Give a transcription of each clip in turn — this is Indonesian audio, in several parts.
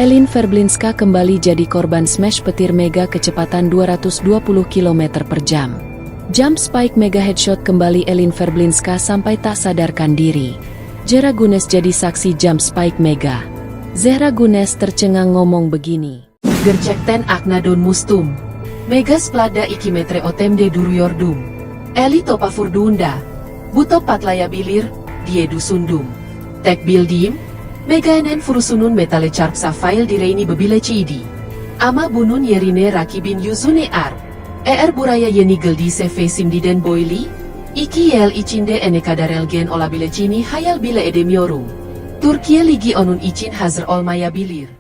Elin Verblinska kembali jadi korban smash petir mega kecepatan 220 km per jam. Jump spike mega headshot kembali Elin Verblinska sampai tak sadarkan diri. Zehra Gunes jadi saksi jump spike mega. Zehra Gunes tercengang ngomong begini. Gercekten akna don mustum. Mega splada ikimetre otemde duruyordum. Eli topa furdunda. Buto patlaya bilir, diedu sundum. Tek bildim. Meganen furusunun metale charp safail direini bebile cidi. Ama bunun yerine rakibin yuzune ar. Buraya yeni geldi sefe simdiden boili. Iki yel içinde enekadarel gen olabile cini hayal bile edemiyorum. Türkiye ligi onun için hazır olmayabilir.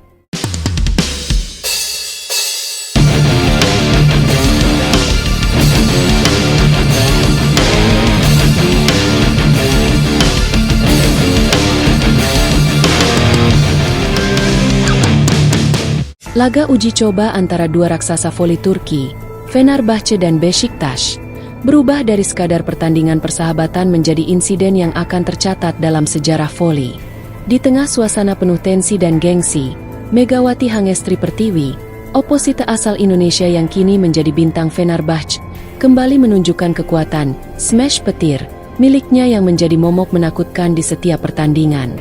Laga uji coba antara dua raksasa voli Turki, Fenerbahçe dan Beşiktaş, berubah dari sekadar pertandingan persahabatan menjadi insiden yang akan tercatat dalam sejarah voli. Di tengah suasana penuh tensi dan gengsi, Megawati Hangestri Pertiwi, oposite asal Indonesia yang kini menjadi bintang Fenerbahçe, kembali menunjukkan kekuatan smash petir miliknya yang menjadi momok menakutkan di setiap pertandingan.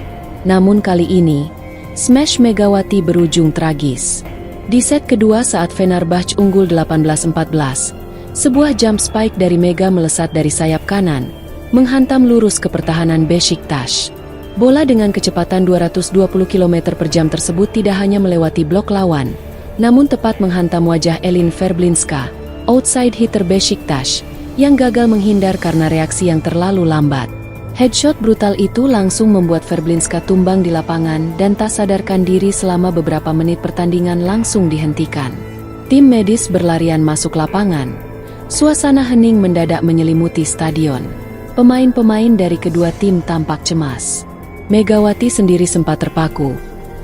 Namun kali ini, smash Megawati berujung tragis. Di set kedua saat Fenerbahçe unggul 18-14, sebuah jump spike dari Mega melesat dari sayap kanan, menghantam lurus ke pertahanan Beşiktaş. Bola dengan kecepatan 220 km per jam tersebut tidak hanya melewati blok lawan, namun tepat menghantam wajah Elin Verblinska, outside hitter Beşiktaş, yang gagal menghindar karena reaksi yang terlalu lambat. Headshot brutal itu langsung membuat Verblinska tumbang di lapangan dan tak sadarkan diri selama beberapa menit pertandingan langsung dihentikan. Tim medis berlarian masuk lapangan. Suasana hening mendadak menyelimuti stadion. Pemain-pemain dari kedua tim tampak cemas. Megawati sendiri sempat terpaku,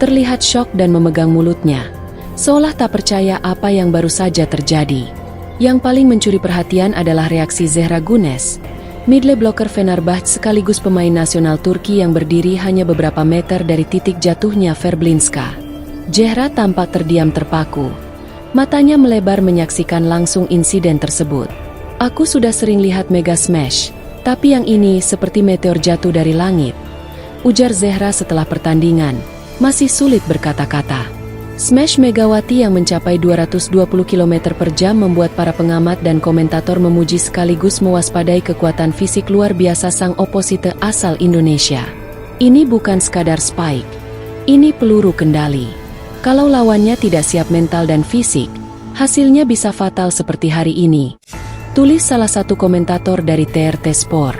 terlihat syok dan memegang mulutnya, seolah tak percaya apa yang baru saja terjadi. Yang paling mencuri perhatian adalah reaksi Zehra Gunes, middle blocker Fenerbahçe sekaligus pemain nasional Turki yang berdiri hanya beberapa meter dari titik jatuhnya Verblinska. Zehra tampak terdiam terpaku. Matanya melebar menyaksikan langsung insiden tersebut. Aku sudah sering lihat mega smash, tapi yang ini seperti meteor jatuh dari langit, ujar Zehra setelah pertandingan, masih sulit berkata-kata. Smash Megawati yang mencapai 220 km per jam membuat para pengamat dan komentator memuji sekaligus mewaspadai kekuatan fisik luar biasa sang oposite asal Indonesia. Ini bukan sekadar spike, ini peluru kendali. Kalau lawannya tidak siap mental dan fisik, hasilnya bisa fatal seperti hari ini, tulis salah satu komentator dari TRT Sport.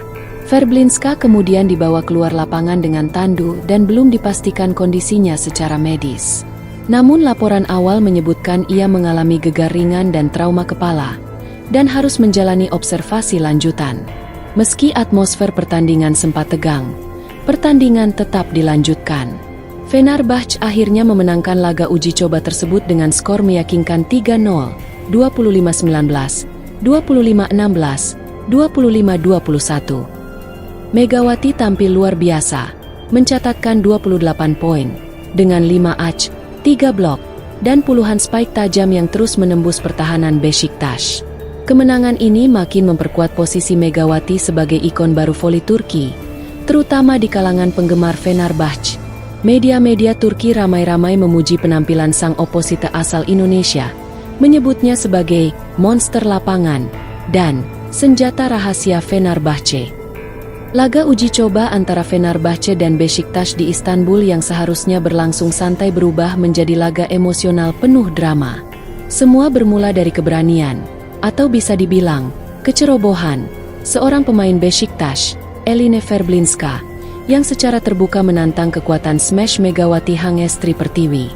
Verblinska kemudian dibawa keluar lapangan dengan tandu dan belum dipastikan kondisinya secara medis. Namun laporan awal menyebutkan ia mengalami gegar ringan dan trauma kepala, dan harus menjalani observasi lanjutan. Meski atmosfer pertandingan sempat tegang, pertandingan tetap dilanjutkan. Fenerbahçe akhirnya memenangkan laga uji coba tersebut dengan skor meyakinkan 3-0, 25-19, 25-16, 25-21. Megawati tampil luar biasa, mencatatkan 28 poin, dengan 5 ace, 3 blok, dan puluhan spike tajam yang terus menembus pertahanan Beşiktaş. Kemenangan ini makin memperkuat posisi Megawati sebagai ikon baru voli Turki, terutama di kalangan penggemar Fenerbahçe. Media-media Turki ramai-ramai memuji penampilan sang oposite asal Indonesia, menyebutnya sebagai monster lapangan dan senjata rahasia Fenerbahçe. Laga uji coba antara Fenerbahçe dan Beşiktaş di Istanbul yang seharusnya berlangsung santai berubah menjadi laga emosional penuh drama. Semua bermula dari keberanian, atau bisa dibilang, kecerobohan, seorang pemain Beşiktaş, Elin Verblinska, yang secara terbuka menantang kekuatan smash Megawati Hangestri Pertiwi.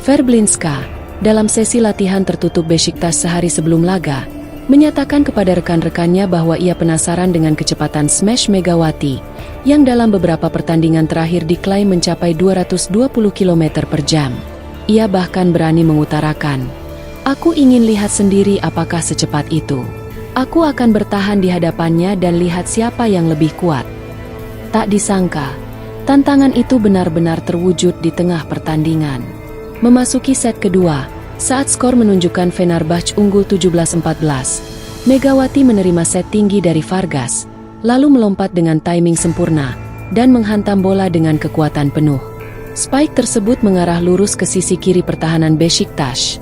Verblinska, dalam sesi latihan tertutup Beşiktaş sehari sebelum laga, menyatakan kepada rekan-rekannya bahwa ia penasaran dengan kecepatan smash Megawati, yang dalam beberapa pertandingan terakhir diklaim mencapai 220 km per jam. Ia bahkan berani mengutarakan, "Aku ingin lihat sendiri apakah secepat itu. Aku akan bertahan di hadapannya dan lihat siapa yang lebih kuat." Tak disangka, tantangan itu benar-benar terwujud di tengah pertandingan. Memasuki set kedua, saat skor menunjukkan Fenerbahce unggul 17-14, Megawati menerima set tinggi dari Vargas, lalu melompat dengan timing sempurna, dan menghantam bola dengan kekuatan penuh. Spike tersebut mengarah lurus ke sisi kiri pertahanan Besiktas,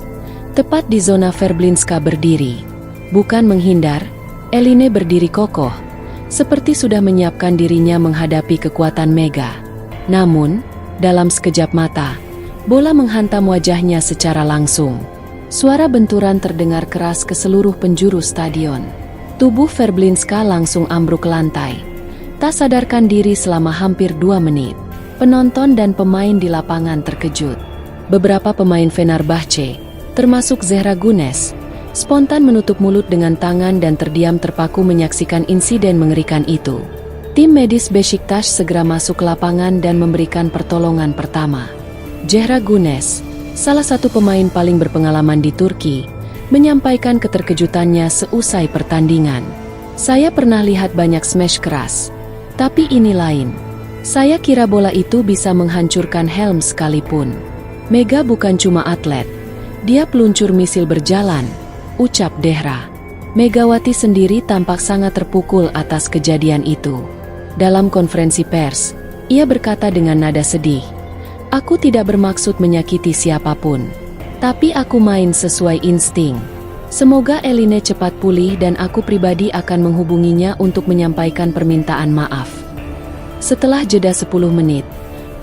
tepat di zona Verblinska berdiri. Bukan menghindar, Eline berdiri kokoh, seperti sudah menyiapkan dirinya menghadapi kekuatan Mega. Namun, dalam sekejap mata, bola menghantam wajahnya secara langsung. Suara benturan terdengar keras ke seluruh penjuru stadion. Tubuh Verblinska langsung ambruk ke lantai. Tak sadarkan diri selama hampir 2 menit. Penonton dan pemain di lapangan terkejut. Beberapa pemain Fenerbahce, termasuk Zehra Gunes, spontan menutup mulut dengan tangan dan terdiam terpaku menyaksikan insiden mengerikan itu. Tim medis Besiktas segera masuk ke lapangan dan memberikan pertolongan pertama. Zehra Gunes, salah satu pemain paling berpengalaman di Turki, menyampaikan keterkejutannya seusai pertandingan. Saya pernah lihat banyak smash keras, tapi ini lain. Saya kira bola itu bisa menghancurkan helm sekalipun. Mega bukan cuma atlet, dia peluncur misil berjalan, ucap Zehra. Megawati sendiri tampak sangat terpukul atas kejadian itu. Dalam konferensi pers, ia berkata dengan nada sedih, "Aku tidak bermaksud menyakiti siapapun, tapi aku main sesuai insting. Semoga Eline cepat pulih dan aku pribadi akan menghubunginya untuk menyampaikan permintaan maaf." Setelah jeda 10 menit,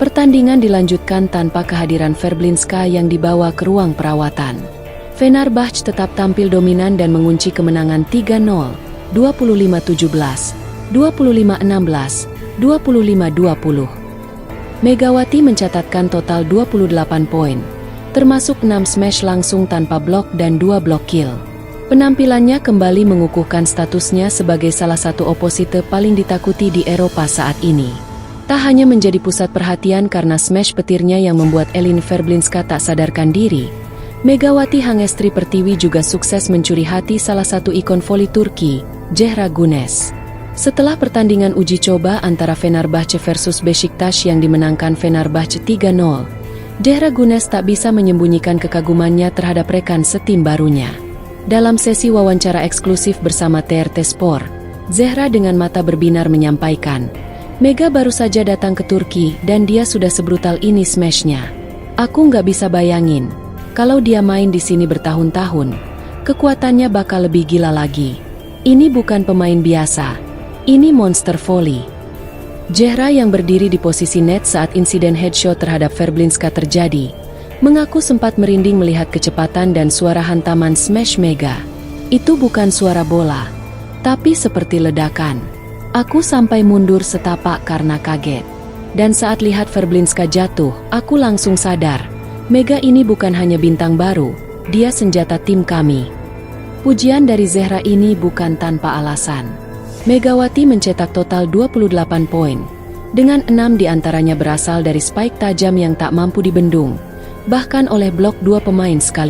pertandingan dilanjutkan tanpa kehadiran Verblinska yang dibawa ke ruang perawatan. Fenerbahce tetap tampil dominan dan mengunci kemenangan 3-0, 25-17, 25-16, 25-20. Megawati mencatatkan total 28 poin, termasuk 6 smash langsung tanpa blok dan 2 blok kill. Penampilannya kembali mengukuhkan statusnya sebagai salah satu oposite paling ditakuti di Eropa saat ini. Tak hanya menjadi pusat perhatian karena smash petirnya yang membuat Eline Verblinska tak sadarkan diri, Megawati Hangestri Pertiwi juga sukses mencuri hati salah satu ikon voli Turki, Zehra Gunes. Setelah pertandingan uji coba antara Fenerbahce versus Besiktas yang dimenangkan Fenerbahce 3-0, Zehra Gunes tak bisa menyembunyikan kekagumannya terhadap rekan setim barunya. Dalam sesi wawancara eksklusif bersama TRT Sport, Zehra dengan mata berbinar menyampaikan, "Mega baru saja datang ke Turki dan dia sudah sebrutal ini smashnya. Aku nggak bisa bayangin, kalau dia main di sini bertahun-tahun, kekuatannya bakal lebih gila lagi. Ini bukan pemain biasa. Ini monster volley." Zehra yang berdiri di posisi net saat insiden headshot terhadap Verblinska terjadi, mengaku sempat merinding melihat kecepatan dan suara hantaman smash Mega. "Itu bukan suara bola, tapi seperti ledakan. Aku sampai mundur setapak karena kaget. Dan saat lihat Verblinska jatuh, aku langsung sadar, Mega ini bukan hanya bintang baru, dia senjata tim kami." Pujian dari Zehra ini bukan tanpa alasan. Megawati mencetak total 28 poin, dengan 6 diantaranya berasal dari spike tajam yang tak mampu dibendung, bahkan oleh blok 2 pemain sekali.